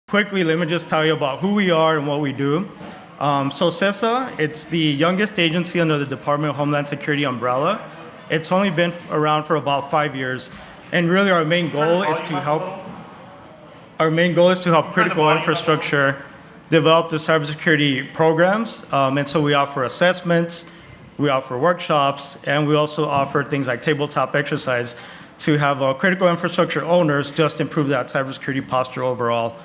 Quickly, let me just tell you about who we are and what we do. So CISA, it's the youngest agency under the Department of Homeland Security umbrella. It's only been around for about 5 years. And really our main goal is to help critical infrastructure develop the cybersecurity programs. And so we offer assessments, we offer workshops, and we also offer things like tabletop exercise to have critical infrastructure owners just improve that cybersecurity posture overall.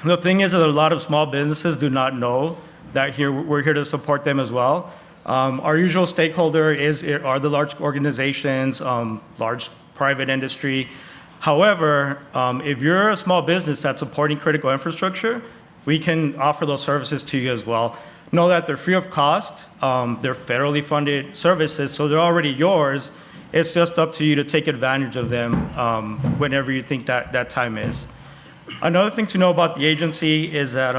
The thing is that a lot of small businesses do not know that we're here to support them as well. Our usual stakeholder are the large organizations, large private industry. However, if you're a small business that's supporting critical infrastructure, we can offer those services to you as well. Know that they're free of cost. They're federally funded services, so they're already yours. It's just up to you to take advantage of them whenever you think that time is. Another thing to know about the agency is that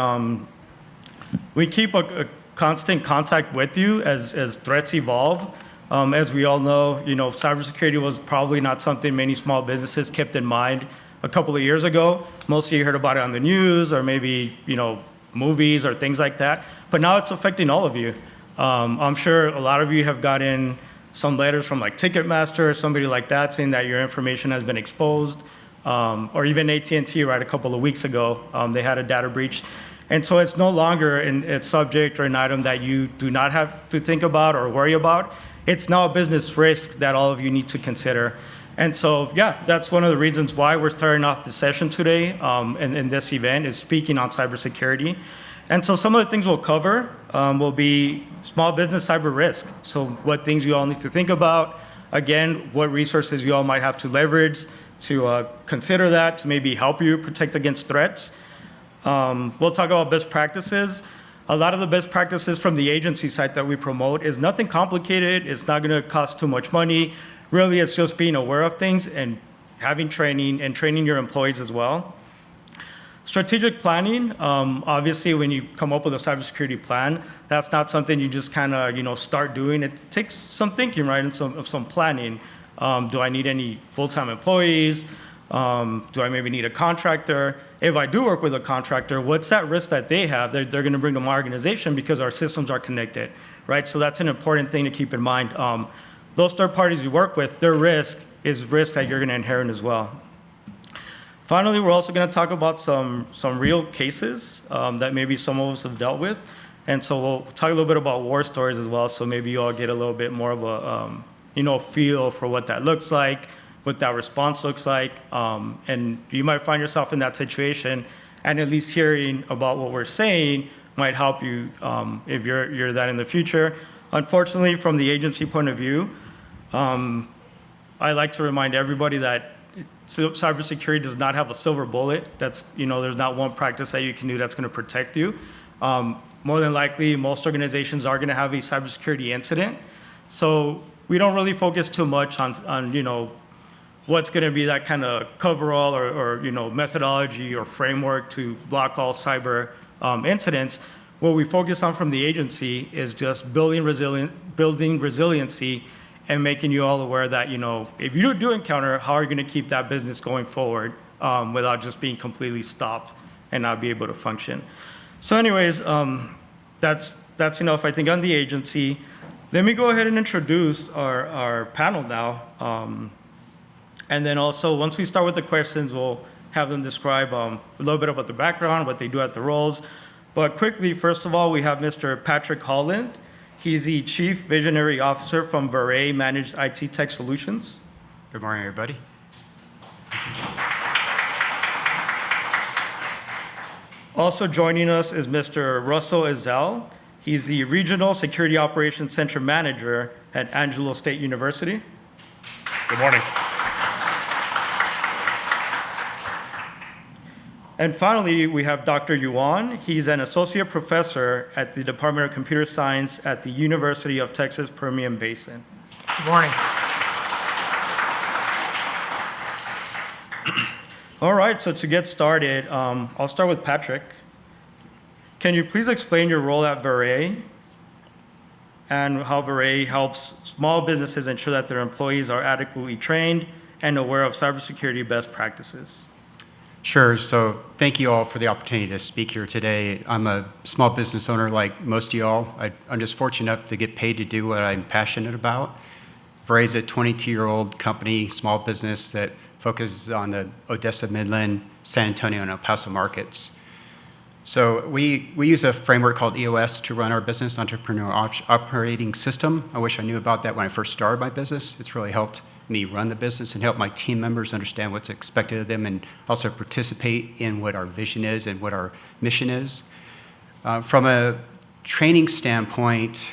we keep a constant contact with you as threats evolve. As we all know, cybersecurity was probably not something many small businesses kept in mind a couple of years ago. Most of you heard about it on the news or maybe, movies or things like that. But now it's affecting all of you. I'm sure a lot of you have gotten some letters from like Ticketmaster or somebody like that saying that your information has been exposed. Or even AT&T, right, a couple of weeks ago, they had a data breach. And so it's no longer a subject or an item that you do not have to think about or worry about. It's now a business risk that all of you need to consider. And so, yeah, that's one of the reasons why we're starting off the session today in this event is speaking on cybersecurity. And so some of the things we'll cover will be small business cyber risk. So what things you all need to think about. Again, what resources you all might have to leverage to consider that, to maybe help you protect against threats. We'll talk about best practices. A lot of the best practices from the agency side that we promote is nothing complicated. It's not going to cost too much money. Really, it's just being aware of things and having training and training your employees as well. Strategic planning, obviously when you come up with a cybersecurity plan, that's not something you just kind of start doing. It takes some thinking, right, and some planning. Do I need any full-time employees? Do I maybe need a contractor? If I do work with a contractor, what's that risk that they have? They're going to bring to my organization because our systems are connected, right? So that's an important thing to keep in mind. Those third parties you work with, their risk is risk that you're going to inherit as well. Finally, we're also going to talk about some real cases that maybe some of us have dealt with. And so we'll talk a little bit about war stories as well, so maybe you all get a little bit more of a feel for what that looks like, what that response looks like. And you might find yourself in that situation, and at least hearing about what we're saying might help you if you're that in the future. Unfortunately, from the agency point of view, I like to remind everybody that cybersecurity does not have a silver bullet. That's, there's not one practice that you can do that's going to protect you. More than likely, most organizations are going to have a cybersecurity incident. So we don't really focus too much on what's going to be that kind of coverall or methodology or framework to block all cyber incidents. What we focus on from the agency is just building resiliency and making you all aware that, if you do encounter, how are you going to keep that business going forward without just being completely stopped and not be able to function. So anyways, that's enough, I think, on the agency. Let me go ahead and introduce our panel now. And then also, once we start with the questions, we'll have them describe a little bit about the background, what they do at the roles. But quickly, first of all, we have Mr. Patrick Holland. He's the Chief Visionary Officer from Varay Managed IT Tech Solutions. Good morning, everybody. Also joining us is Mr. Russel Ezzell. He's the Regional Security Operations Center Manager at Angelo State University. Good morning. And finally, we have Dr. Yuan. He's an associate professor at the Department of Computer Science at the University of Texas Permian Basin. Good morning. All right, so to get started, I'll start with Patrick. Can you please explain your role at Varay and how Varay helps small businesses ensure that their employees are adequately trained and aware of cybersecurity best practices? Sure. So thank you all for the opportunity to speak here today. I'm a small business owner like most of y'all. I'm just fortunate enough to get paid to do what I'm passionate about. Varay is a 22-year-old company, small business that focuses on the Odessa, Midland, San Antonio, and El Paso markets. So we use a framework called EOS to run our business, Entrepreneur Operating System. I wish I knew about that when I first started my business. It's really helped me run the business and help my team members understand what's expected of them and also participate in what our vision is and what our mission is. From a training standpoint,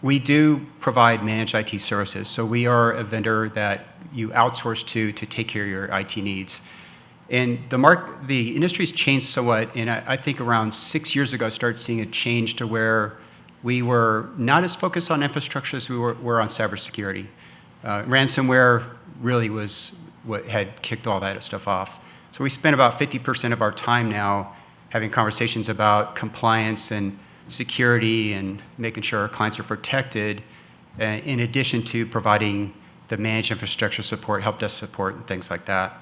we do provide managed IT services. So we are a vendor that you outsource to take care of your IT needs. And the industry's changed somewhat, and I think around 6 years ago, I started seeing a change to where we were not as focused on infrastructure as we were on cybersecurity. Ransomware really was what had kicked all that stuff off. So we spend about 50% of our time now having conversations about compliance and security and making sure our clients are protected, in addition to providing the managed infrastructure support, help desk support, and things like that.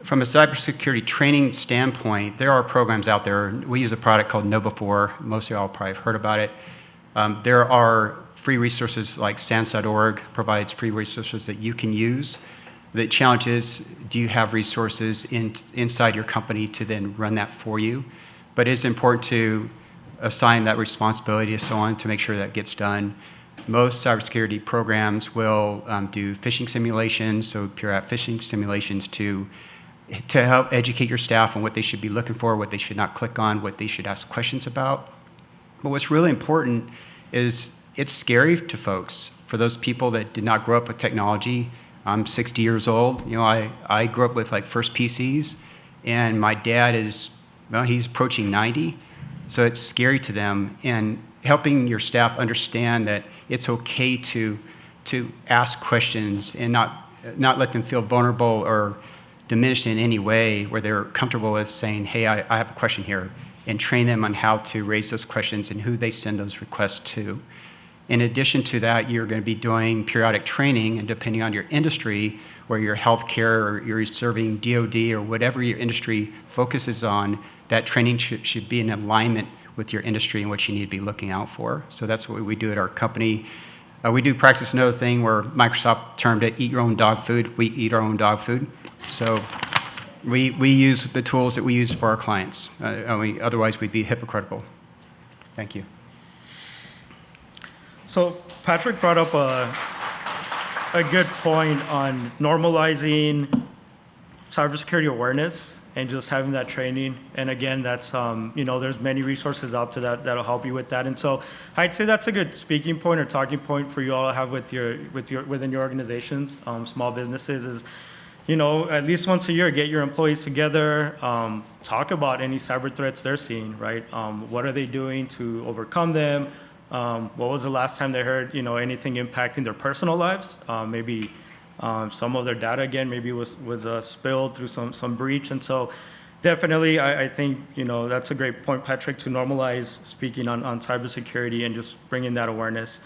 From a cybersecurity training standpoint, there are programs out there. We use a product called KnowBe4. Most of y'all probably have heard about it. There are free resources like SANS.org provides free resources that you can use. The challenge is, do you have resources inside your company to then run that for you? But it's important to assign that responsibility to someone to make sure that gets done. Most cybersecurity programs will do phishing simulations, so pure app phishing simulations to help educate your staff on what they should be looking for, what they should not click on, what they should ask questions about. But what's really important is it's scary to folks. For those people that did not grow up with technology, I'm 60 years old. You know, I grew up with like first PCs, and my dad is, well, he's approaching 90. So it's scary to them. And helping your staff understand that it's okay to ask questions and not let them feel vulnerable or diminished in any way, where they're comfortable with saying, hey, I have a question here, and train them on how to raise those questions and who they send those requests to. In addition to that, you're going to be doing periodic training, and depending on your industry, where you're healthcare or you're serving DoD or whatever your industry focuses on, that training should be in alignment with your industry and what you need to be looking out for. So that's what we do at our company. We do practice another thing where Microsoft termed it eat your own dog food. We eat our own dog food. So we use the tools that we use for our clients. Otherwise, we'd be hypocritical. Thank you. So Patrick brought up a good point on normalizing cybersecurity awareness and just having that training. And again, that's, there's many resources out there that'll help you with that. And so I'd say that's a good speaking point or talking point for you all to have within your organizations, small businesses is, at least once a year, get your employees together, talk about any cyber threats they're seeing, right? What are they doing to overcome them? What was the last time they heard, anything impacting their personal lives? Maybe some of their data, again, maybe was spilled through some breach. And so definitely, I think, that's a great point, Patrick, to normalize speaking on cybersecurity and just bringing that awareness.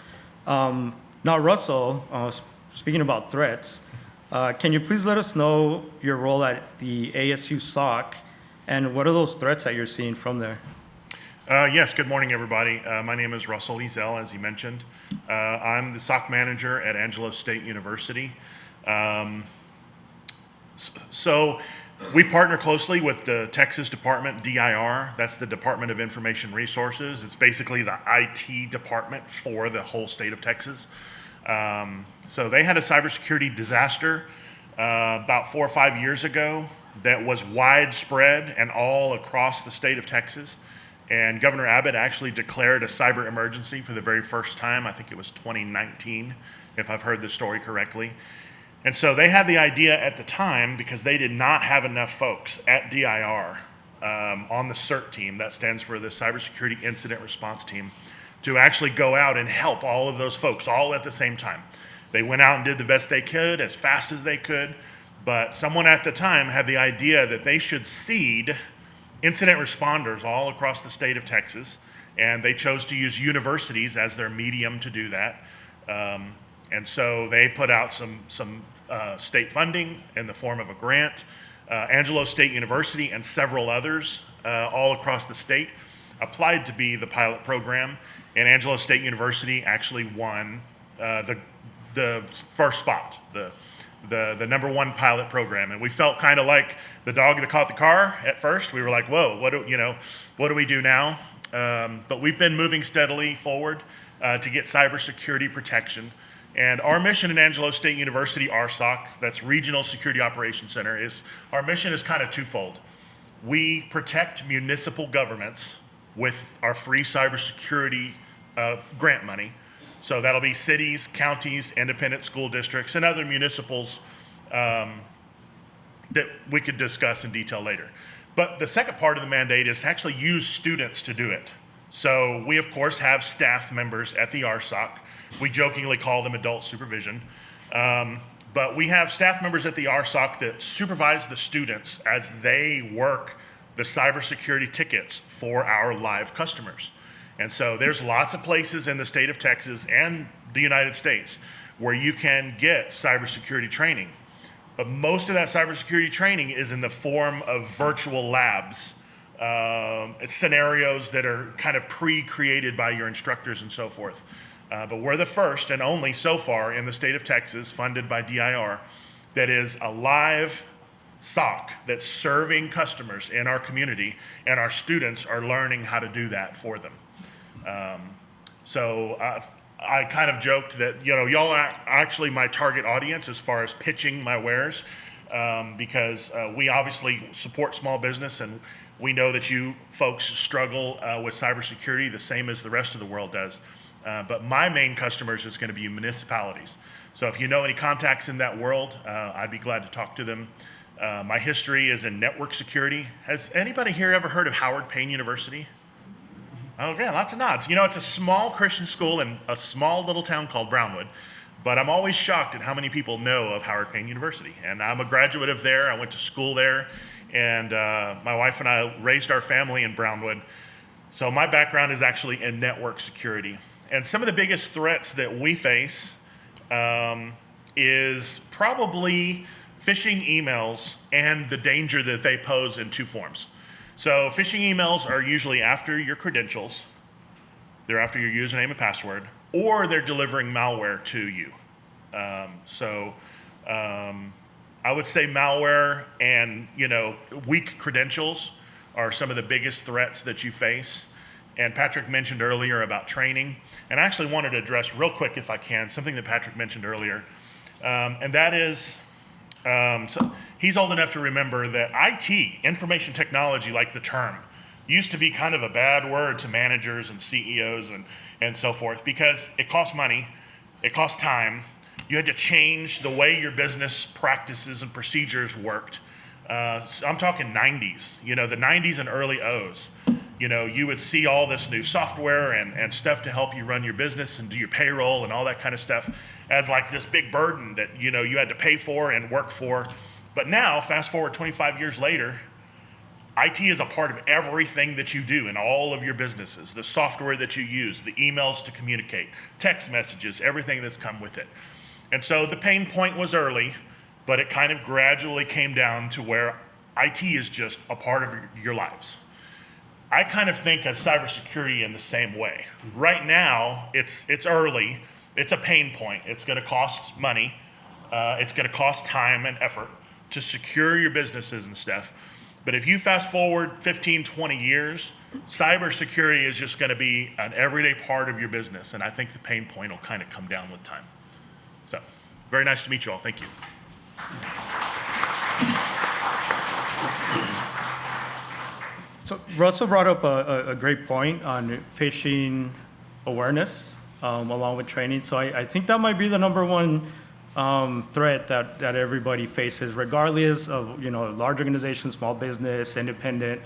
Now, Russel, speaking about threats, can you please let us know your role at the ASU SOC and what are those threats that you're seeing from there? Yes, good morning, everybody. My name is Russel Ezzell, as he mentioned. I'm the SOC manager at Angelo State University. So we partner closely with the Texas Department, DIR. That's the Department of Information Resources. It's basically the IT department for the whole state of Texas. So they had a cybersecurity disaster about 4 or 5 years ago that was widespread and all across the state of Texas. And Governor Abbott actually declared a cyber emergency for the very first time. I think it was 2019, if I've heard the story correctly. And so they had the idea at the time, because they did not have enough folks at DIR on the CERT team, that stands for the Cybersecurity Incident Response Team, to actually go out and help all of those folks all at the same time. They went out and did the best they could, as fast as they could, but someone at the time had the idea that they should seed incident responders all across the state of Texas, and they chose to use universities as their medium to do that. And so they put out some state funding in the form of a grant Angelo State University and several others all across the state applied to be the pilot program, and Angelo State University actually won the first spot, the number one pilot program. And we felt kind of like the dog that caught the car at first. We were like, whoa, what do we do now? But we've been moving steadily forward to get cybersecurity protection. And our mission at Angelo State University, RSOC, that's Regional Security Operations Center, our mission is kind of twofold. We protect municipal governments with our free cybersecurity grant money. So that'll be cities, counties, independent school districts, and other municipals that we could discuss in detail later. But the second part of the mandate is to actually use students to do it. So we, of course, have staff members at the RSOC. We jokingly call them adult supervision. But we have staff members at the RSOC that supervise the students as they work the cybersecurity tickets for our live customers. And so there's lots of places in the state of Texas and the United States where you can get cybersecurity training. But most of that cybersecurity training is in the form of virtual labs, scenarios that are kind of pre-created by your instructors and so forth. But we're the first and only so far in the state of Texas, funded by DIR, that is a live SOC that's serving customers in our community, and our students are learning how to do that for them. So I kind of joked that, y'all are actually my target audience as far as pitching my wares, because we obviously support small business, and we know that you folks struggle with cybersecurity the same as the rest of the world does. But my main customers is going to be municipalities. So if you know any contacts in that world, I'd be glad to talk to them. My history is in network security. Has anybody here ever heard of Howard Payne University? Okay, lots of nods. It's a small Christian school in a small little town called Brownwood, but I'm always shocked at how many people know of Howard Payne University. And I'm a graduate of there. I went to school there, and my wife and I raised our family in Brownwood. So my background is actually in network security. And some of the biggest threats that we face is probably phishing emails and the danger that they pose in two forms. So phishing emails are usually after your credentials, they're after your username and password, or they're delivering malware to you. I would say malware and weak credentials are some of the biggest threats that you face. And Patrick mentioned earlier about training, and I actually wanted to address real quick, if I can, something that Patrick mentioned earlier, and that is, so he's old enough to remember that IT, information technology, like the term, used to be kind of a bad word to managers and CEOs and so forth, because it cost money, it cost time, you had to change the way your business practices and procedures worked. So I'm talking 90s, the 90s and early O's. You would see all this new software and stuff to help you run your business and do your payroll and all that kind of stuff as like this big burden that, you had to pay for and work for. But now, fast forward 25 years later, IT is a part of everything that you do in all of your businesses, the software that you use, the emails to communicate, text messages, everything that's come with it. And so the pain point was early, but it kind of gradually came down to where IT is just a part of your lives. I kind of think of cybersecurity in the same way. Right now, it's early, it's a pain point. It's going to cost money, it's going to cost time and effort to secure your businesses and stuff. But if you fast forward 15, 20 years, cybersecurity is just going to be an everyday part of your business, and I think the pain point will kind of come down with time. So, very nice to meet you all. Thank you. So Russell brought up a great point on phishing awareness along with training. So I think that might be the number one threat that everybody faces, regardless of large organization, small business, independent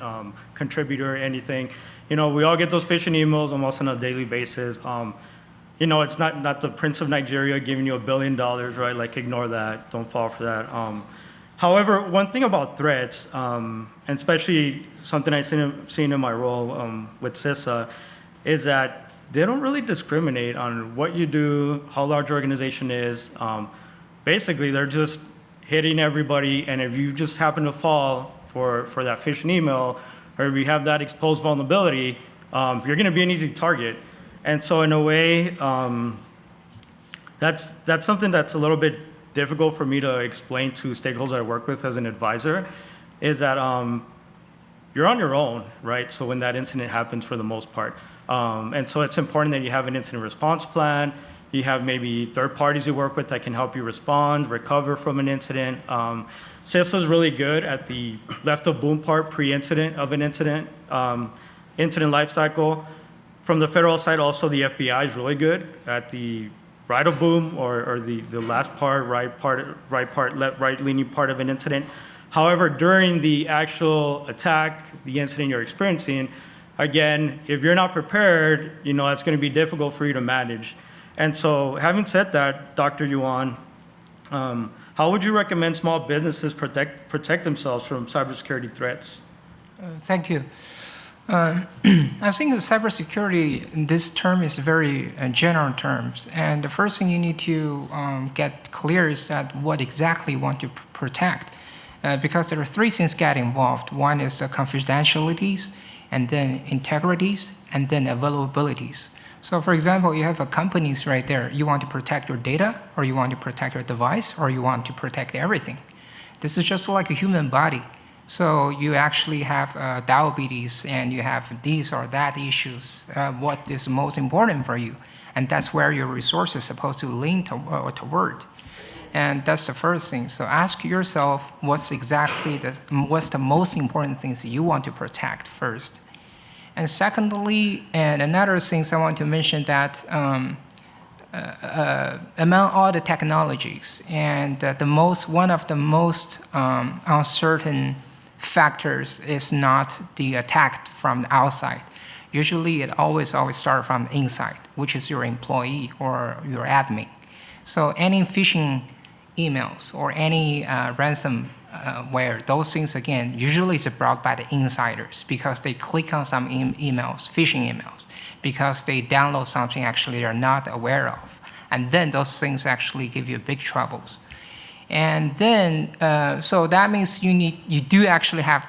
contributor, anything. We all get those phishing emails almost on a daily basis. It's not the Prince of Nigeria giving you $1 billion, right? Like, ignore that. Don't fall for that. However, one thing about threats, and especially something I've seen in my role with CISA, is that they don't really discriminate on what you do, how large your organization is. Basically, they're just hitting everybody, and if you just happen to fall for that phishing email, or if you have that exposed vulnerability, you're going to be an easy target. And so in a way, that's something that's a little bit difficult for me to explain to stakeholders I work with as an advisor, is that you're on your own, right? So when that incident happens for the most part. And so it's important that you have an incident response plan. You have maybe third parties you work with that can help you respond, recover from an incident. CISA is really good at the left of boom part, pre-incident of an incident, incident lifecycle. From the federal side, also the FBI is really good at the right of boom or the last part, right leaning part of an incident. However, during the actual attack, the incident you're experiencing, again, if you're not prepared, it's going to be difficult for you to manage. And so having said that, Dr. Yuan, how would you recommend small businesses protect themselves from cybersecurity threats? Thank you. I think cybersecurity, this term is very general terms. And the first thing you need to get clear is that what exactly you want to protect. Because there are three things get involved. One is confidentialities, and then integrities, and then availabilities. So for example, you have a companies right there. You want to protect your data, or you want to protect your device, or you want to protect everything. This is just like a human body. So you actually have diabetes, and you have these or that issues. What is most important for you? And that's where your resource is supposed to lean toward. And that's the first thing. So ask yourself what's the most important things you want to protect first. And secondly, and another thing I want to mention that among all the technologies, and one of the most uncertain factors is not the attack from the outside. Usually it always starts from the inside, which is your employee or your admin. So any phishing emails or any ransomware, those things again usually is brought by the insiders because they click on some emails, phishing emails, because they download something actually they're not aware of, and then those things actually give you big troubles. And then so that means you do actually have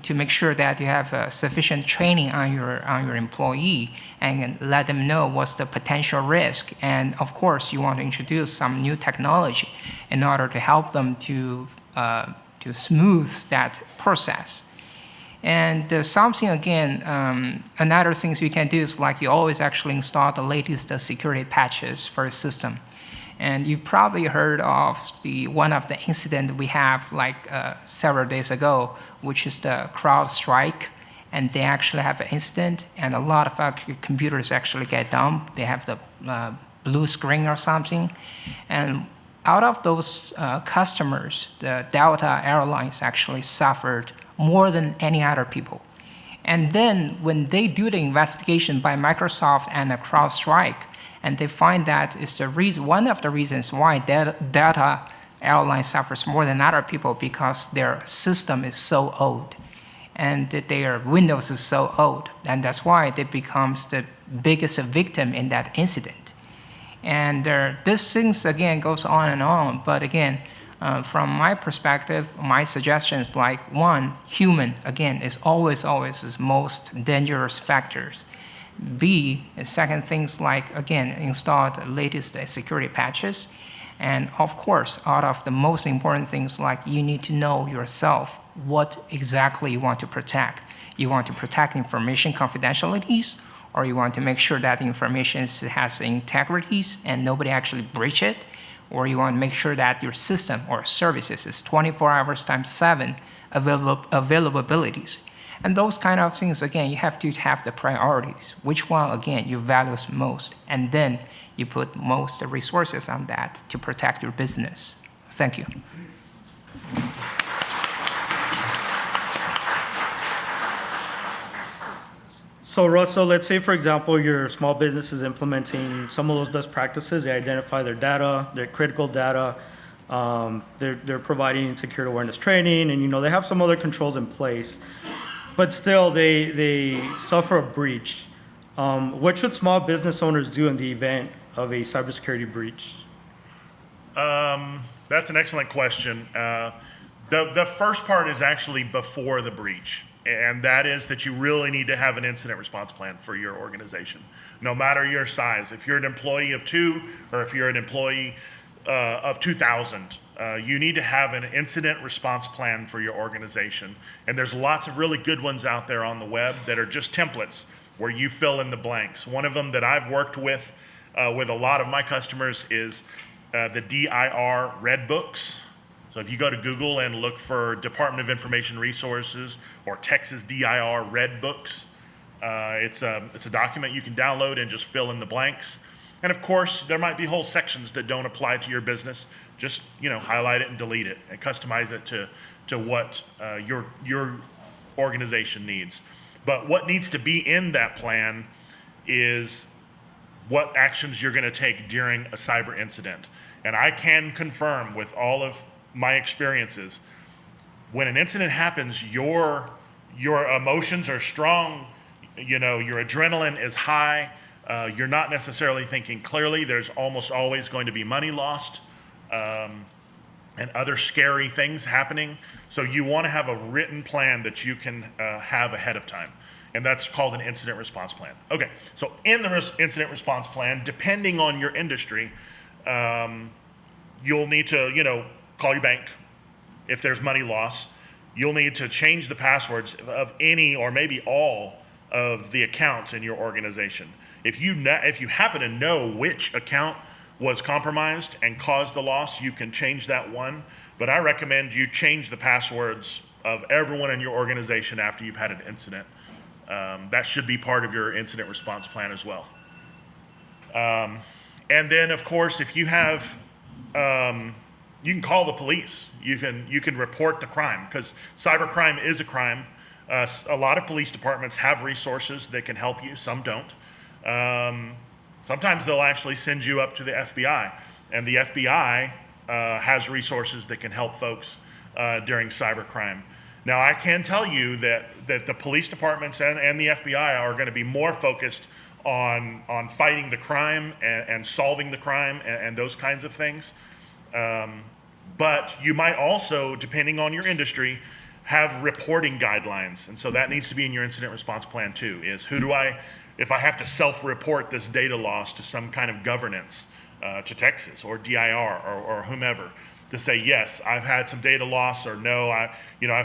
to make sure that you have sufficient training on your employee and let them know what's the potential risk. And of course, you want to introduce some new technology in order to help them to smooth that process. And something again, another things you can do is like you always actually install the latest security patches for a system. And you've probably heard of one of the incident we have like several days ago, which is the CrowdStrike. And they actually have an incident, and a lot of our computers actually get dumped. They have the blue screen or something. And out of those customers, the Delta Airlines actually suffered more than any other people. And then when they do the investigation by Microsoft and CrowdStrike, and they find that is one of the reasons why Delta Airlines suffers more than other people, because their system is so old, and their Windows is so old, and that's why they becomes the biggest victim in that incident. And this things again goes on and on, but again, from my perspective, my suggestions like one, human again is always the most dangerous factors. B, second things like, again, install the latest security patches. And of course, out of the most important things, like you need to know yourself what exactly you want to protect. You want to protect information confidentialities, or you want to make sure that information has integrities and nobody actually breach it, or you want to make sure that your system or services is 24 hours times 7 availabilities. And those kind of things, again, you have to have the priorities. Which one, again, you value most, and then you put most resources on that to protect your business. Thank you. So Russell, let's say, for example, your small business is implementing some of those best practices. They identify their data, their critical data. They're providing security awareness training, and they have some other controls in place. But still, they suffer a breach. What should small business owners do in the event of a cybersecurity breach? That's an excellent question. The first part is actually before the breach, and that is that you really need to have an incident response plan for your organization, no matter your size. If you're an employee of 2 or if you're an employee of 2,000, you need to have an incident response plan for your organization. And there's lots of really good ones out there on the web that are just templates where you fill in the blanks. One of them that I've worked with a lot of my customers is the DIR Red Books. So if you go to Google and look for Department of Information Resources or Texas DIR Red Books, it's a document you can download and just fill in the blanks. And of course, there might be whole sections that don't apply to your business. Just highlight it and delete it and customize it to what your organization needs. But what needs to be in that plan is what actions you're going to take during a cyber incident. And I can confirm with all of my experiences, when an incident happens, your emotions are strong, your adrenaline is high, you're not necessarily thinking clearly, there's almost always going to be money lost, and other scary things happening. So you want to have a written plan that you can have ahead of time. And that's called an incident response plan. Okay, so in the incident response plan, depending on your industry, you'll need to, call your bank if there's money loss. You'll need to change the passwords of any or maybe all of the accounts in your organization. If you happen to know which account was compromised and caused the loss, you can change that one. But I recommend you change the passwords of everyone in your organization after you've had an incident. That should be part of your incident response plan as well. And then, of course, if you have, you can call the police. You can report the crime, because cybercrime is a crime. A lot of police departments have resources that can help you. Some don't. Sometimes they'll actually send you up to the FBI, and the FBI has resources that can help folks during cybercrime. Now, I can tell you that the police departments and the FBI are going to be more focused on fighting the crime and solving the crime and those kinds of things. But you might also, depending on your industry, have reporting guidelines. And so that needs to be in your incident response plan too, is if I have to self-report this data loss to some kind of governance, to Texas or DIR or whomever, to say, yes, I've had some data loss, or no, I've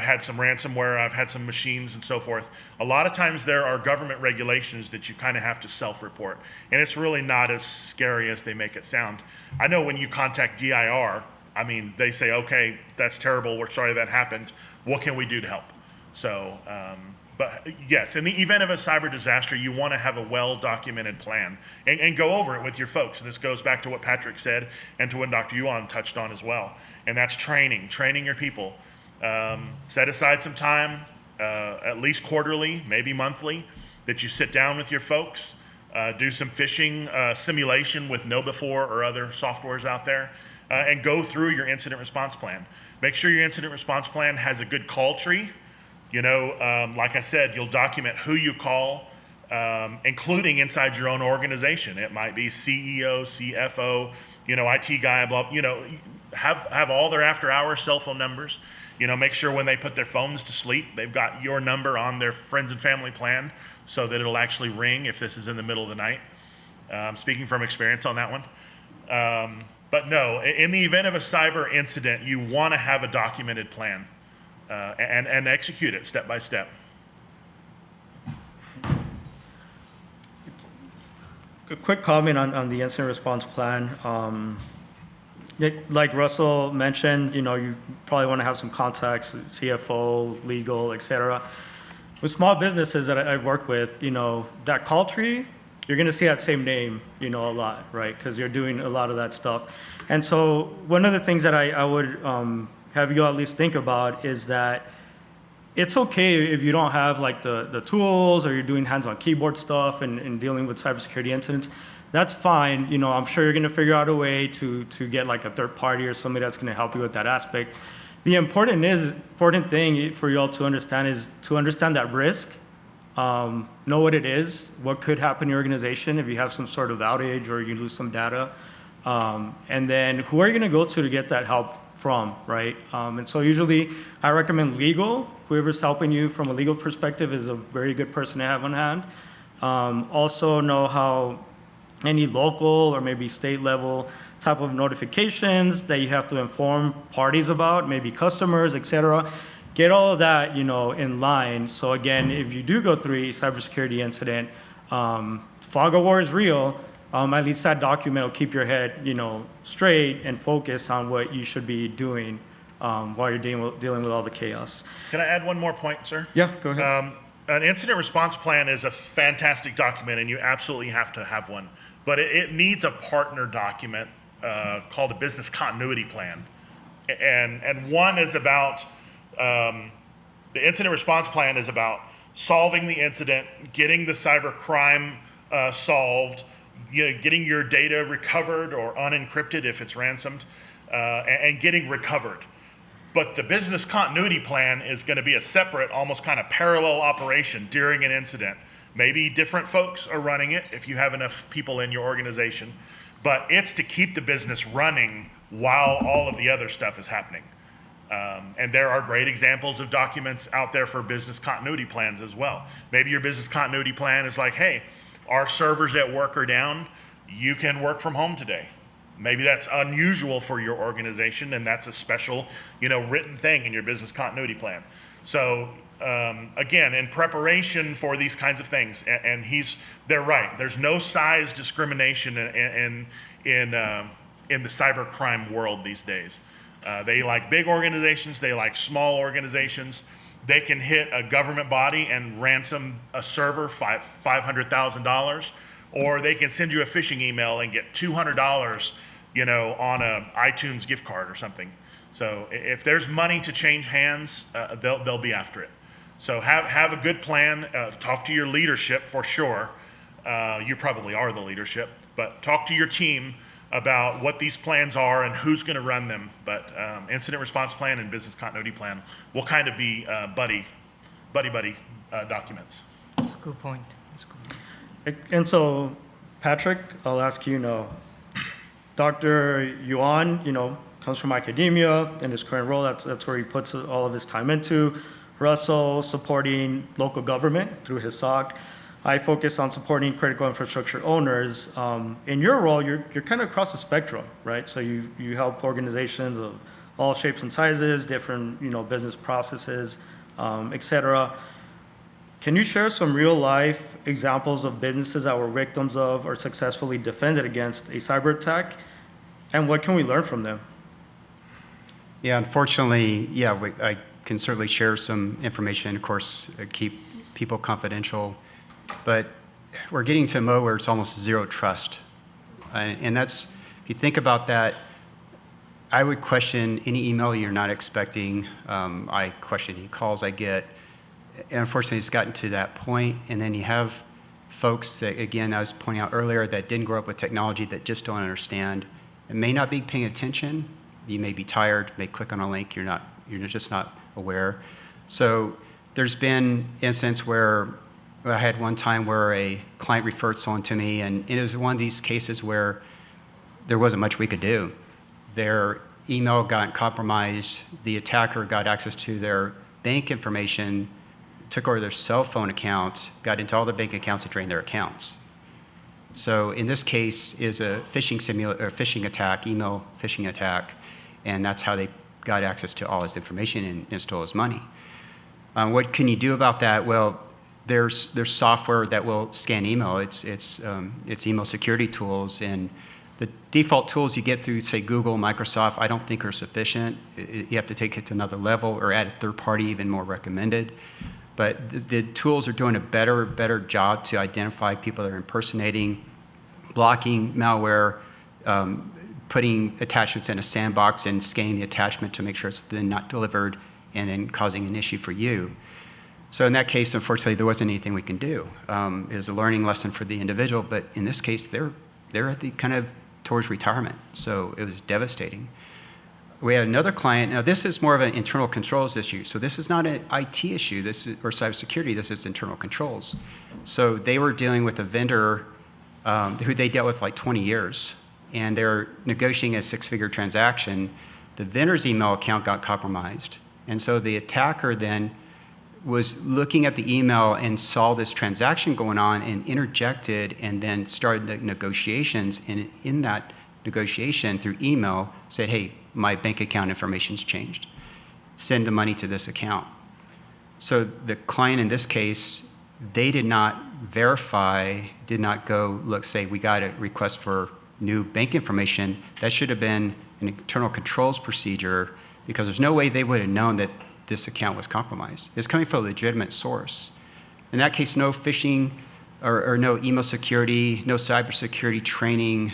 had some ransomware, I've had some machines and so forth. A lot of times there are government regulations that you kind of have to self-report. And it's really not as scary as they make it sound. I know when you contact DIR, they say, okay, that's terrible, we're sorry that happened. What can we do to help? So, but yes, in the event of a cyber disaster, you want to have a well-documented plan and go over it with your folks. And this goes back to what Patrick said and to what Dr. Yuan touched on as well. And that's training your people. Set aside some time, at least quarterly, maybe monthly, that you sit down with your folks, do some phishing simulation with KnowBe4 or other softwares out there, and go through your incident response plan. Make sure your incident response plan has a good call tree. Like I said, you'll document who you call, including inside your own organization. It might be CEO, CFO, IT guy, blah, have all their after-hours cell phone numbers. Make sure when they put their phones to sleep, they've got your number on their friends and family plan so that it'll actually ring if this is in the middle of the night. I'm speaking from experience on that one. But no, in the event of a cyber incident, you want to have a documented plan. And execute it step by step. A quick comment on the incident response plan. Like Russell mentioned, you probably want to have some contacts, CFO, legal, et cetera. With small businesses that I've worked with, that call tree, you're going to see that same name, a lot, right? Because you're doing a lot of that stuff. And so one of the things that I would have you at least think about is that it's okay if you don't have like the tools, or you're doing hands-on keyboard stuff and dealing with cybersecurity incidents. That's fine. I'm sure you're going to figure out a way to get like a third party or somebody that's going to help you with that aspect. The important thing for you all to understand is to understand that risk, know what it is, what could happen in your organization if you have some sort of outage or you lose some data. And then who are you going to go to get that help from, right? And so usually I recommend legal. Whoever's helping you from a legal perspective is a very good person to have on hand. Also know how any local or maybe state level type of notifications that you have to inform parties about, maybe customers, et cetera. Get all of that, in line. So again, if you do go through a cybersecurity incident, fog of war is real. At least that document will keep your head, straight and focused on what you should be doing while you're dealing with all the chaos. Can I add one more point, sir? Yeah, go ahead. An incident response plan is a fantastic document, and you absolutely have to have one. But it needs a partner document called a business continuity plan. And one is about, the incident response plan is about solving the incident, getting the cyber crime solved, getting your data recovered or unencrypted if it's ransomed, and getting recovered. But the business continuity plan is going to be a separate, almost kind of parallel operation during an incident. Maybe different folks are running it if you have enough people in your organization, but it's to keep the business running while all of the other stuff is happening. And there are great examples of documents out there for business continuity plans as well. Maybe your business continuity plan is like, hey, our servers at work are down, you can work from home today. Maybe that's unusual for your organization, and that's a special, written thing in your business continuity plan. So again, in preparation for these kinds of things, and they're right. There's no size discrimination in the cybercrime world these days. They like big organizations. They like small organizations. They can hit a government body and ransom a server $500,000, or they can send you a phishing email and get $200, on a iTunes gift card or something. So if there's money to change hands, they'll be after it. So have a good plan. Talk to your leadership for sure. You probably are the leadership, but talk to your team about what these plans are and who's going to run them. But incident response plan and business continuity plan will kind of be buddy documents. That's a good point. And so, Patrick, I'll ask you, Dr. Yuan, comes from academia in his current role. That's where he puts all of his time into. Russel, supporting local government through his SOC. I focus on supporting critical infrastructure owners. In your role, you're kind of across the spectrum, right? So you help organizations of all shapes and sizes, different business processes, et cetera. Can you share some real life examples of businesses that were victims of or successfully defended against a cyber attack? And what can we learn from them? Yeah, unfortunately, I can certainly share some information, of course, keep people confidential, but we're getting to a mode where it's almost zero trust. And that's, if you think about that, I would question any email you're not expecting. I question any calls I get. And unfortunately, it's gotten to that point. And then you have folks that, again, I was pointing out earlier, that didn't grow up with technology, that just don't understand and may not be paying attention. You may be tired, may click on a link, you're just not aware. So there's been instances where I had one time where a client referred someone to me, and it was one of these cases where there wasn't much we could do. Their email got compromised, the attacker got access to their bank information, took over their cell phone account, got into all the bank accounts and drained their accounts. So in this case is a phishing attack, email phishing attack, and that's how they got access to all his information and stole his money. What can you do about that? Well, there's software that will scan email. It's email security tools, and the default tools you get through, say, Google, Microsoft, I don't think are sufficient. You have to take it to another level or add a third party, even more recommended. But the tools are doing a better job to identify people that are impersonating, blocking malware, putting attachments in a sandbox and scanning the attachment to make sure it's then not delivered and then causing an issue for you. So in that case, unfortunately, there wasn't anything we can do. It was a learning lesson for the individual, but in this case, they're at the kind of towards retirement. So it was devastating. We had another client. Now, this is more of an internal controls issue. So this is not an IT issue, or cybersecurity. This is internal controls. So they were dealing with a vendor who they dealt with like 20 years. and they're negotiating a six-figure transaction, the vendor's email account got compromised. And so the attacker then was looking at the email and saw this transaction going on and interjected and then started the negotiations. And in that negotiation through email said, hey, my bank account information's changed. Send the money to this account. So the client in this case, they did not verify, did not go look, say, we got a request for new bank information. That should have been an internal controls procedure because there's no way they would have known that this account was compromised. It's coming from a legitimate source. In that case, no phishing or no email security, no cybersecurity training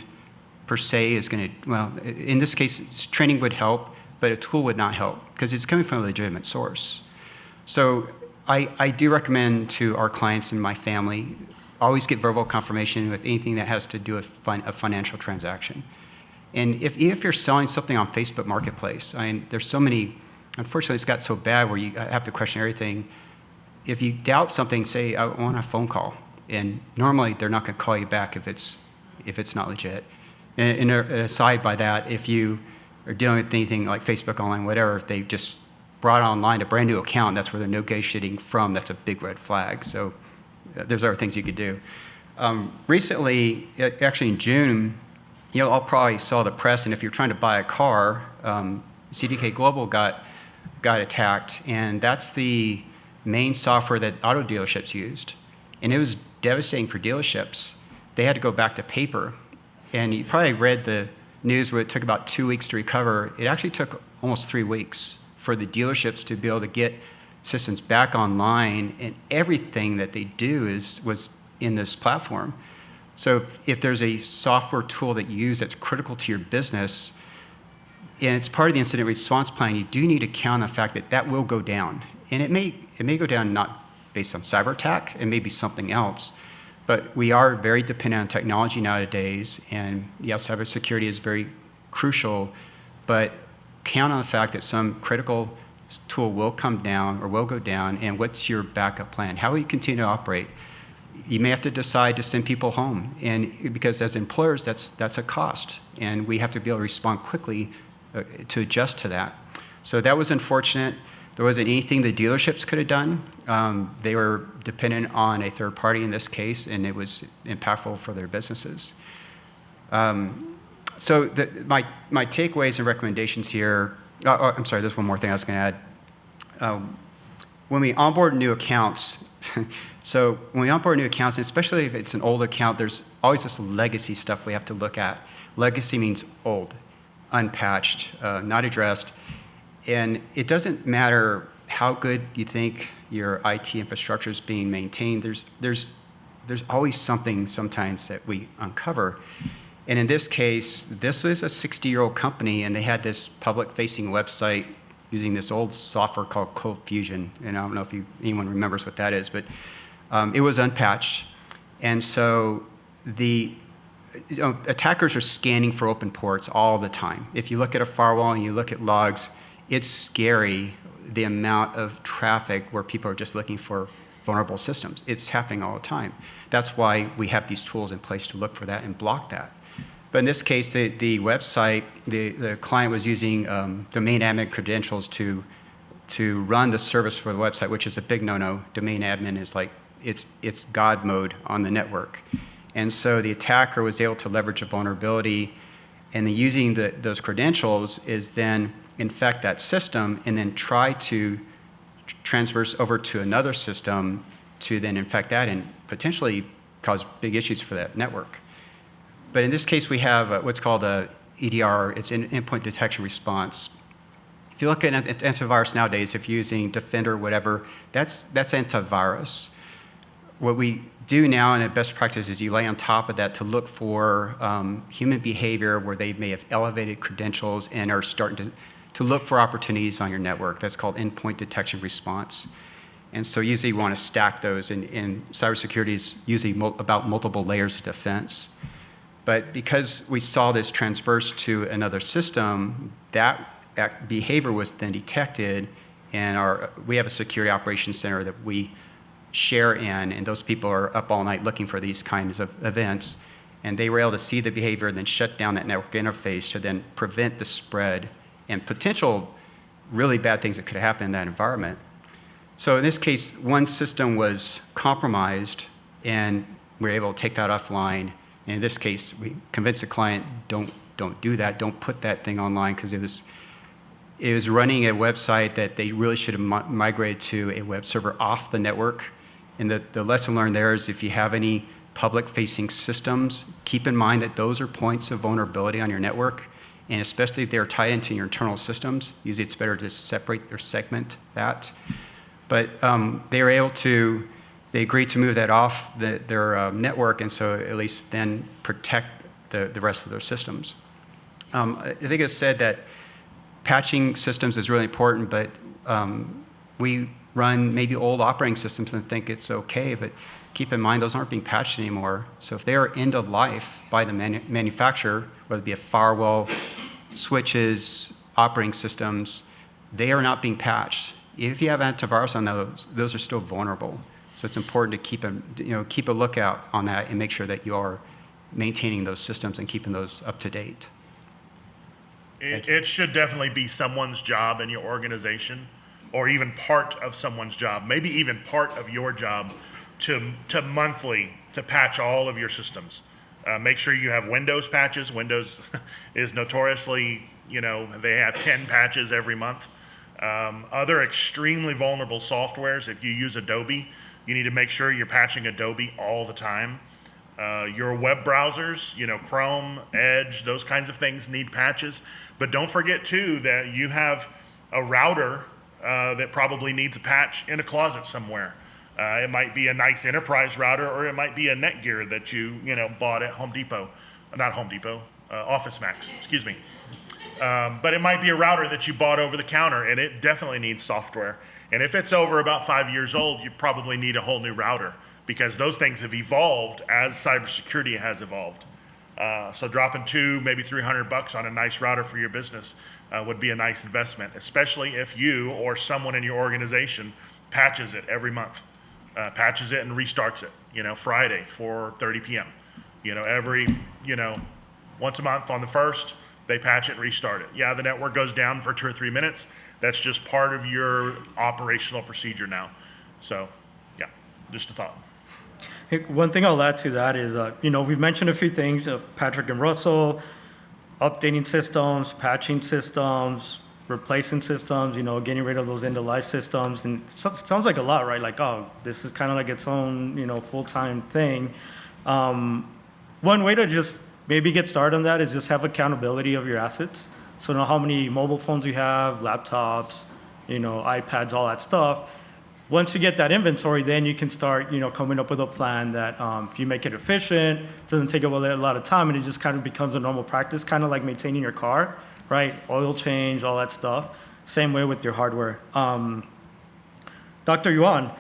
per se is going to, well, in this case, training would help, but a tool would not help because it's coming from a legitimate source. So I do recommend to our clients and my family, always get verbal confirmation with anything that has to do with a financial transaction. And even if you're selling something on Facebook Marketplace, I mean, there's so many, unfortunately it's got so bad where you have to question everything. If you doubt something, say, I want a phone call. And normally they're not going to call you back if it's not legit. And aside by that, if you are dealing with anything like Facebook Online, whatever, if they just brought online a brand new account, that's where they're negotiating from, that's a big red flag. So there's other things you could do. Recently, actually in June, all probably saw the press, and if you're trying to buy a car, CDK Global got attacked, and that's the main software that auto dealerships used. And it was devastating for dealerships. They had to go back to paper. And you probably read the news where it took about 2 weeks to recover. It actually took almost 3 weeks for the dealerships to be able to get systems back online, and everything that they do was in this platform. So if there's a software tool that you use that's critical to your business, and it's part of the incident response plan, you do need to count on the fact that that will go down. And it may go down not based on cyber attack, it may be something else. But we are very dependent on technology nowadays, and cybersecurity is very crucial, but count on the fact that some critical tool will come down or will go down, and what's your backup plan? How will you continue to operate? You may have to decide to send people home, and because as employers, that's a cost, and we have to be able to respond quickly to adjust to that. So that was unfortunate. There wasn't anything the dealerships could have done. They were dependent on a third party in this case, and it was impactful for their businesses. So my takeaways and recommendations here, I'm sorry, there's one more thing I was going to add. When we onboard new accounts, so when we onboard new accounts, and especially if it's an old account, there's always this legacy stuff we have to look at. Legacy means old, unpatched, not addressed. And it doesn't matter how good you think your IT infrastructure is being maintained, there's always something sometimes that we uncover. And in this case, this was a 60-year-old company, and they had this public-facing website using this old software called Cold Fusion. And I don't know if anyone remembers what that is, but it was unpatched. And so the attackers are scanning for open ports all the time. If you look at a firewall and you look at logs, it's scary the amount of traffic where people are just looking for vulnerable systems. It's happening all the time. That's why we have these tools in place to look for that and block that. But in this case, the website, the client was using domain admin credentials to run the service for the website, which is a big no-no. Domain admin is like, it's God mode on the network. And so the attacker was able to leverage a vulnerability, and then using those credentials is then infect that system and then try to transverse over to another system to then infect that and potentially cause big issues for that network. But in this case, we have what's called a EDR. It's an endpoint detection response. If you look at antivirus nowadays, if you're using Defender or whatever, that's antivirus. What we do now in a best practice is you lay on top of that to look for human behavior where they may have elevated credentials and are starting to look for opportunities on your network. That's called endpoint detection response. And so usually you want to stack those, and cybersecurity is usually about multiple layers of defense. But because we saw this transverse to another system, that behavior was then detected, and we have a security operations center that we share in, and those people are up all night looking for these kinds of events. And they were able to see the behavior and then shut down that network interface to then prevent the spread and potential really bad things that could happen in that environment. So in this case, one system was compromised, and we were able to take that offline. And in this case, we convinced the client, don't do that, don't put that thing online, because it was running a website that they really should have migrated to a web server off the network. And the lesson learned there is if you have any public-facing systems, keep in mind that those are points of vulnerability on your network, and especially if they're tied into your internal systems. Usually it's better to separate or segment that. But they were able to, they agreed to move that off their network, and so at least then protect the rest of their systems. I think it's said that patching systems is really important, but we run maybe old operating systems and think it's okay, but keep in mind those aren't being patched anymore. So if they are end of life by the manufacturer, whether it be a firewall, switches, operating systems, they are not being patched. If you have antivirus on those are still vulnerable. So it's important to keep a lookout on that and make sure that you are maintaining those systems and keeping those up to date. It should definitely be someone's job in your organization, or even part of someone's job, maybe even part of your job, to monthly to patch all of your systems. Make sure you have Windows patches. Windows is notoriously, they have 10 patches every month. Other extremely vulnerable softwares, if you use Adobe, you need to make sure you're patching Adobe all the time. Your web browsers, Chrome, Edge, those kinds of things need patches. But don't forget, too, that you have a router that probably needs a patch in a closet somewhere. It might be a nice enterprise router, or it might be a Netgear that you bought at Home Depot. Not Home Depot, Office Max, excuse me. But it might be a router that you bought over the counter, and it definitely needs software. And if it's over about 5 years old, you probably need a whole new router, because those things have evolved as cybersecurity has evolved. So dropping $200, maybe $300 on a nice router for your business would be a nice investment, especially if you or someone in your organization patches it every month. Patches it and restarts it, Friday, 4:30 p.m. Once a month on the 1st, they patch it and restart it. Yeah, the network goes down for 2 or 3 minutes. That's just part of your operational procedure now. So, yeah, just a thought. Hey, one thing I'll add to that is, we've mentioned a few things, Patrick and Russell, updating systems, patching systems, replacing systems, getting rid of those end-of-life systems. And it sounds like a lot, right? Like, this is kind of like its own, full-time thing. One way to just maybe get started on that is just have accountability of your assets. So know how many mobile phones you have, laptops, iPads, all that stuff. Once you get that inventory, then you can start, coming up with a plan that if you make it efficient, doesn't take up a lot of time, and it just kind of becomes a normal practice, kind of like maintaining your car, right? Oil change, all that stuff. Same way with your hardware. Dr. Yuan,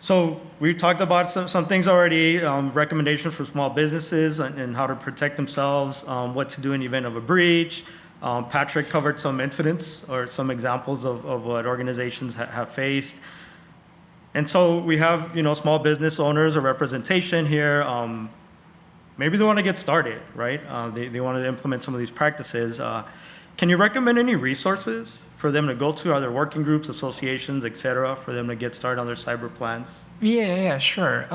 so we've talked about some things already, recommendations for small businesses and how to protect themselves, what to do in the event of a breach. Patrick covered some incidents or some examples of what organizations have faced. And so we have, small business owners or representation here. Maybe they want to get started, right? They want to implement some of these practices. Can you recommend any resources for them to go to, either working groups, associations, et cetera, for them to get started on their cyber plans? Yeah, sure.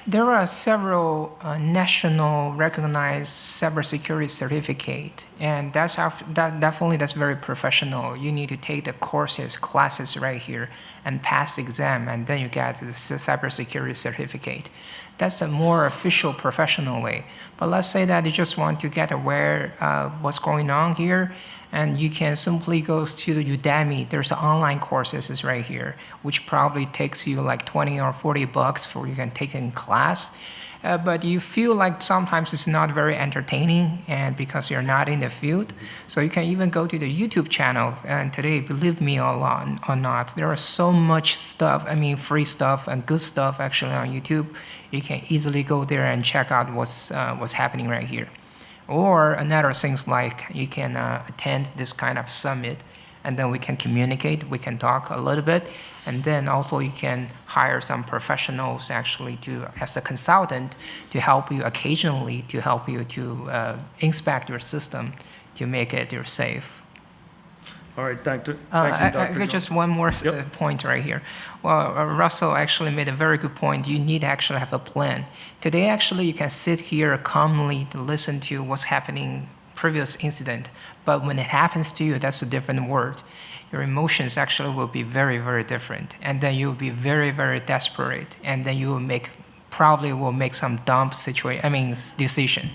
There are several national recognized cybersecurity certificate, and that's very professional. You need to take the classes right here, and pass the exam, and then you get the cybersecurity certificate. That's the more official, professional way. But let's say that you just want to get aware of what's going on here, and you can simply go to the Udemy. There's online courses right here, which probably takes you like $20 or $40 for you can take in class. But you feel like sometimes it's not very entertaining, and because you're not in the field. So you can even go to the YouTube channel. And today, believe me or not, there are so much stuff, free stuff and good stuff actually on YouTube. You can easily go there and check out what's happening right here. Or another things like you can attend this kind of summit and then we can communicate, we can talk a little bit, and then also you can hire some professionals actually to, as a consultant, to help you occasionally, to help you to inspect your system to make it safe. All right, thank you, I Dr. got just one more point right here. Well, Russell actually made a very good point. You need to actually have a plan. Today, actually, you can sit here calmly to listen to what's happening, previous incident, but when it happens to you, that's a different word. Your emotions actually will be very, very different, and then you'll be very, very desperate, and then you will probably make some dumb decision.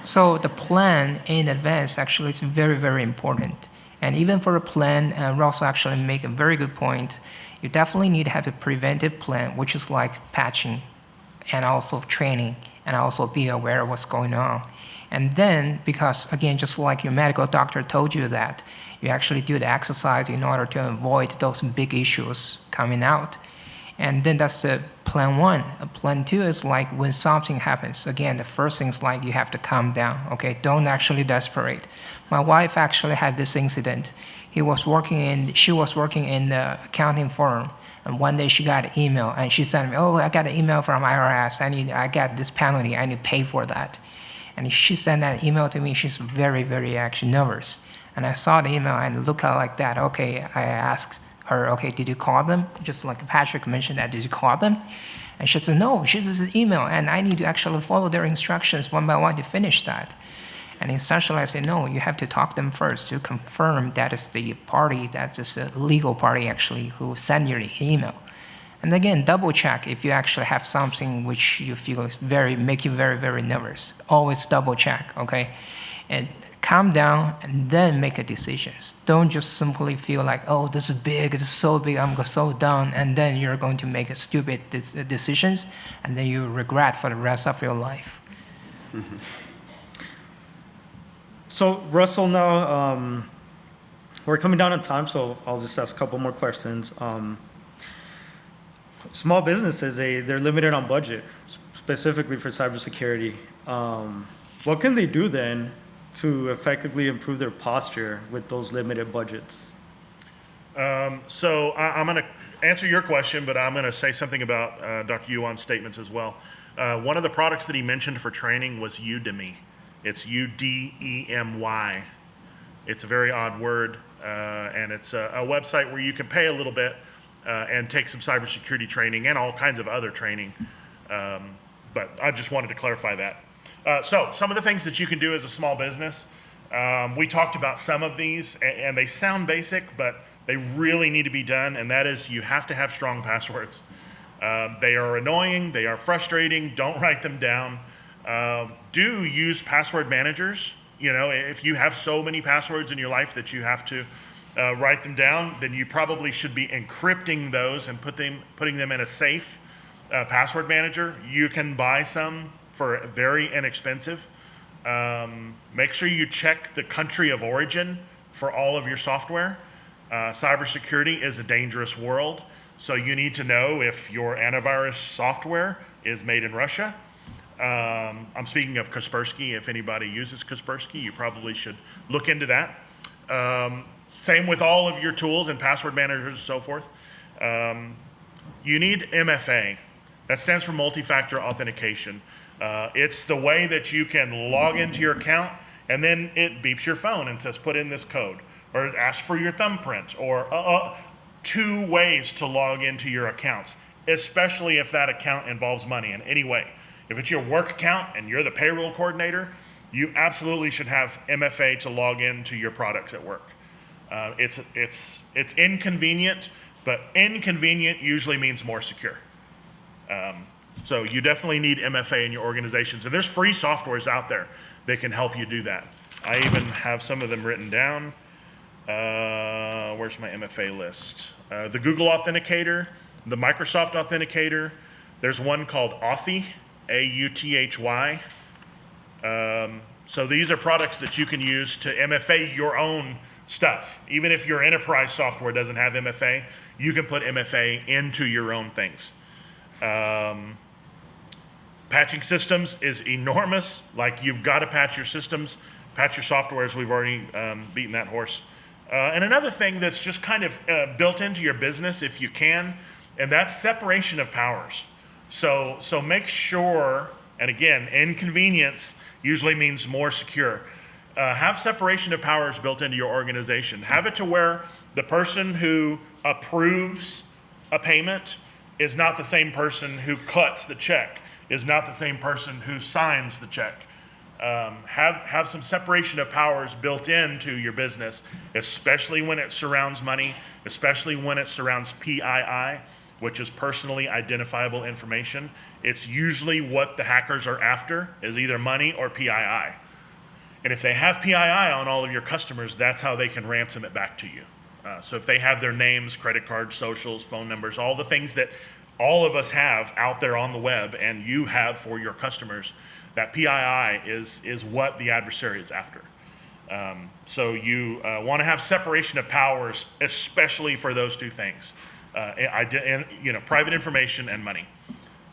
So the plan in advance actually is very, very important. And even for a plan, Russell actually make a very good point. You definitely need to have a preventive plan, which is like patching and also training and also be aware of what's going on. And then, because again, just like your medical doctor told you that, you actually do the exercise in order to avoid those big issues coming out. And then that's the plan one. Plan two is like when something happens, again, the first thing is like you have to calm down, okay? Don't actually desperate. My wife actually had this incident. She was working in the accounting firm, and one day she got an email, and she sent me, oh, I got an email from IRS. I got this penalty. I need to pay for that. And she sent that email to me. She's very, very actually nervous. And I saw the email and looked at it like that. Okay, I asked her, okay, did you call them? Just like Patrick mentioned that, did you call them? And she said, no, she says an email, and I need to actually follow their instructions one by one to finish that. And essentially I said, no, you have to talk to them first to confirm that is the party, that is a legal party actually who sent you the email. And again, double check if you actually have something which you feel is make you very, very nervous. Always double check, okay? And calm down and then make a decision. Don't just simply feel like, oh, this is big, this is so big, I'm so down, and then you're going to make stupid decisions, and then you regret for the rest of your life. Mm-hmm. So Russell, now we're coming down on time, so I'll just ask a couple more questions. Small businesses, they're limited on budget, specifically for cybersecurity. What can they do then to effectively improve their posture with those limited budgets? So I'm going to answer your question, but I'm going to say something about Dr. Yuan's statements as well. One of the products that he mentioned for training was Udemy. It's Udemy. It's a very odd word, and it's a website where you can pay a little bit and take some cybersecurity training and all kinds of other training. But I just wanted to clarify that. So some of the things that you can do as a small business, we talked about some of these, and they sound basic, but they really need to be done, and that is you have to have strong passwords. They are annoying, they are frustrating, don't write them down. Do use password managers. You know, if you have so many passwords in your life that you have to write them down, then you probably should be encrypting those and putting them in a safe password manager. You can buy some for very inexpensive. Make sure you check the country of origin for all of your software. Cybersecurity is a dangerous world, so you need to know if your antivirus software is made in Russia. I'm speaking of Kaspersky. If anybody uses Kaspersky, you probably should look into that. Same with all of your tools and password managers and so forth. You need MFA. That stands for multi-factor authentication. It's the way that you can log into your account and then it beeps your phone and says, put in this code, or it asks for your thumbprint, or 2 ways to log into your accounts, especially if that account involves money in any way. If it's your work account and you're the payroll coordinator, you absolutely should have MFA to log into your products at work. It's inconvenient, but inconvenient usually means more secure. So you definitely need MFA in your organizations, and there's free softwares out there that can help you do that. I even have some of them written down. Where's my MFA list? The Google Authenticator, the Microsoft Authenticator. There's one called Authy, A-U-T-H-Y. So these are products that you can use to MFA your own stuff. Even if your enterprise software doesn't have MFA, you can put MFA into your own things. Patching systems is enormous. Like, you've got to patch your systems, patch your softwares. We've already beaten that horse. And another thing that's just kind of built into your business, if you can, and that's separation of powers. So make sure, and again, inconvenience usually means more secure. Have separation of powers built into your organization. Have it to where the person who approves a payment is not the same person who cuts the check, is not the same person who signs the check. Have some separation of powers built into your business, especially when it surrounds money, especially when it surrounds PII, which is personally identifiable information. It's usually what the hackers are after, is either money or PII. And if they have PII on all of your customers, that's how they can ransom it back to you. So if they have their names, credit cards, socials, phone numbers, all the things that all of us have out there on the web and you have for your customers, that PII is what the adversary is after. So you want to have separation of powers, especially for those two things, private information and money.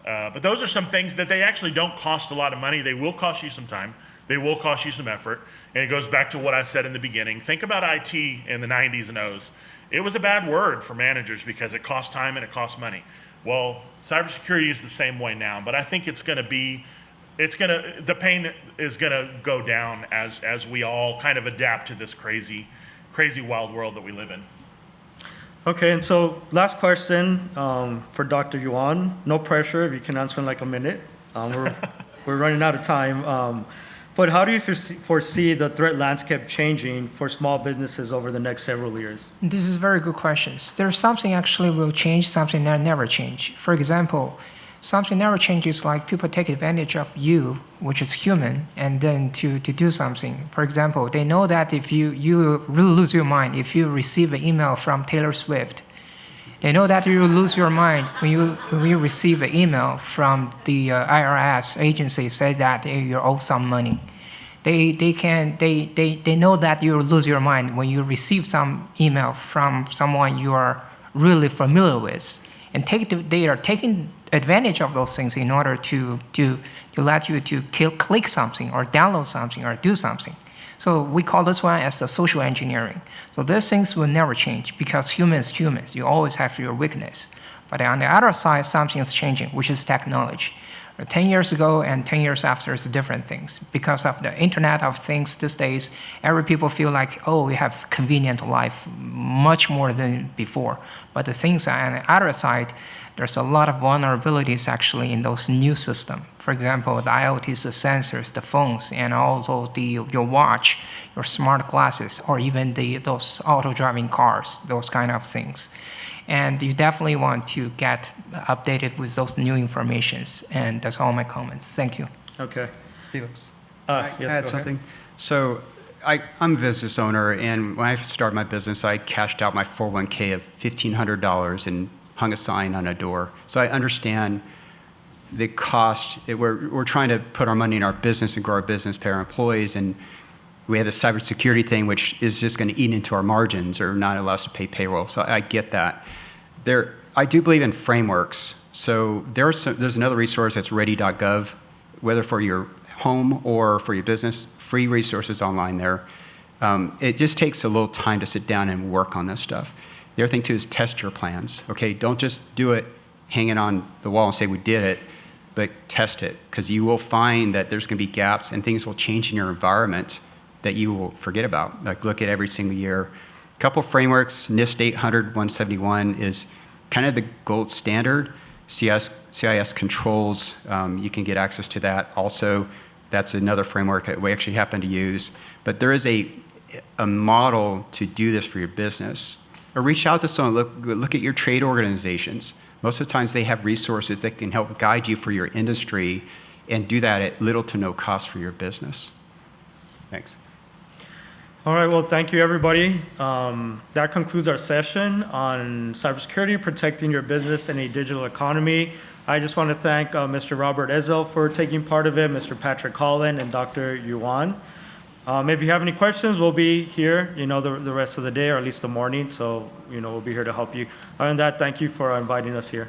But those are some things that they actually don't cost a lot of money. They will cost you some time. They will cost you some effort. And it goes back to what I said in the beginning. Think about IT in the 90s and 00s. It was a bad word for managers because it cost time and it cost money. Well, cybersecurity is the same way now, but I think the pain is gonna go down as we all kind of adapt to this crazy wild world that we live in. Okay, and so last question for Dr. Yuan. No pressure if you can answer in like a minute. We're running out of time. But how do you foresee the threat landscape changing for small businesses over the next several years? This is very good questions. There's something actually will change, something that never change. For example, something never changes, like people take advantage of you, which is human, and then to do something. For example, they know that if you really lose your mind, if you receive an email from Taylor Swift, they know that you will lose your mind when you receive an email from the IRS agency say that you owe some money. They know that you will lose your mind when you receive some email from someone you are really familiar with, and they are taking advantage of those things in order to let you to click something or download something or do something. So we call this one as the social engineering. So these things will never change because humans, you always have your weakness. But on the other side, something is changing, which is technology. 10 years ago and 10 years after is different things. Because of the Internet of Things these days, every people feel like, oh, we have convenient life much more than before. But the things on the other side, there's a lot of vulnerabilities actually in those new systems. For example, the IoTs, the sensors, the phones, and also your watch, your smart glasses, or even those auto-driving cars, those kind of things. And you definitely want to get updated with those new informations. And that's all my comments. Thank you. Okay. Felix. Yes, Can I add go something? ahead. So I'm a business owner, and when I started my business, I cashed out my 401k of $1,500 and hung a sign on a door. So I understand the cost. We're trying to put our money in our business and grow our business, pay our employees, and we have the cybersecurity thing, which is just going to eat into our margins or not allow us to pay payroll. So I get that. I do believe in frameworks. So there's another resource that's ready.gov, whether for your home or for your business, free resources online there. It just takes a little time to sit down and work on this stuff. The other thing too is test your plans. Okay, don't just do it hanging on the wall and say we did it, but test it, because you will find that there's going to be gaps and things will change in your environment that you will forget about. Like look at every single year. A couple frameworks, NIST 800-171 is kind of the gold standard. CIS controls, you can get access to that. Also, that's another framework that we actually happen to use. But there is a model to do this for your business. Or reach out to someone, look at your trade organizations. Most of the times they have resources that can help guide you for your industry and do that at little to no cost for your business. Thanks. All right, well, thank you, everybody. That concludes our session on cybersecurity, protecting your business in a digital economy. I just want to thank Mr. Robert Ezzell for taking part of it, Mr. Patrick Holland, and Dr. Yuan. If you have any questions, we'll be here, the rest of the day, or at least the morning. So, we'll be here to help you. Other than that, thank you for inviting us here.